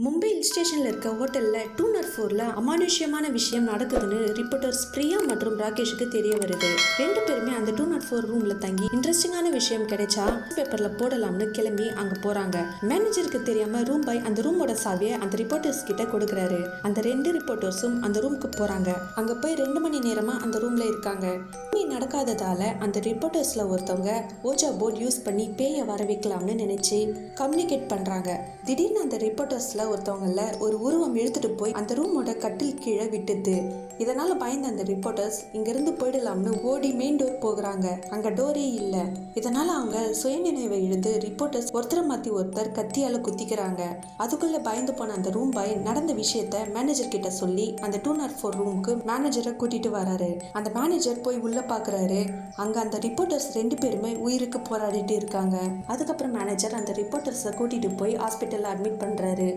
Mumbai hill ஸ்டேஷனில் இருக்க ஹோட்டலில் 204ல் அமானுஷ்யமான விஷயம் நடக்குதுன்னு ரிப்போர்ட்டர்ஸ் பிரியா மற்றும் ராகேஷுக்கு தெரிய வருது. ரெண்டு பேருமே அந்த 204 ரூமில் தங்கி இன்ட்ரெஸ்டிங்கான விஷயம் கிடைச்சா பேப்பரில் போடலாம்னு கிளம்பி அங்கே போகிறாங்க. மேனேஜருக்கு தெரியாமல் ரூம் பாய் அந்த ரூமோட சாவியை அந்த ரிப்போர்ட்டர்ஸ் கிட்ட கொடுக்குறாரு. அந்த ரெண்டு ரிப்போர்ட்டர்ஸும் அந்த ரூமுக்கு போகிறாங்க. அங்கே போய் 2 மணி நேரமாக அந்த ரூமில் இருக்காங்க. நடக்காததால அந்த ரிப்போர்ட்டர்ஸ்ல ஒருத்தவங்க ஓஜா போர்ட் யூஸ் பண்ணி பேயை வர வைக்கலாம்னு நினைச்சு கம்யூனிகேட் பண்றாங்க. திடீர்னு அந்த ரிப்போர்ட்டர்ஸ்ல ஒருத்தவங்கள ஒரு உருவம் இழுத்துட்டு போய் அந்த ரூமோட கட்டில் கீழே விட்டுது. இதனால பயந்த அந்த ரிப்போர்ட்டர்ஸ் இங்கிருந்து போயிடலாம்னு ஓடி மெயின் டோர் போகிறாங்க. அங்க டோரே இல்லை. இதனால அவங்க சுயநினைவை இழந்து ரிப்போர்ட்டர்ஸ் ஒருத்தரை மாத்தி ஒருத்தர் கத்தியால குத்திக்கிறாங்க. அதுக்குள்ள பயந்து போன அந்த ரூம் பாய் நடந்த விஷயத்த மேனேஜர் கிட்ட சொல்லி அந்த 204 ரூமுக்கு மேனேஜரை கூட்டிட்டு வராரு. அந்த மேனேஜர் போய் உள்ள பாக்குறாரு. அங்க அந்த ரிப்போர்ட்டர்ஸ் 2 பேருமே உயிருக்கு போராடிட்டு இருக்காங்க. அதுக்கப்புறம் மேனேஜர் அந்த ரிப்போர்ட்டர்ஸை கூட்டிட்டு போய் ஹாஸ்பிட்டல்ல அட்மிட் பண்றாரு.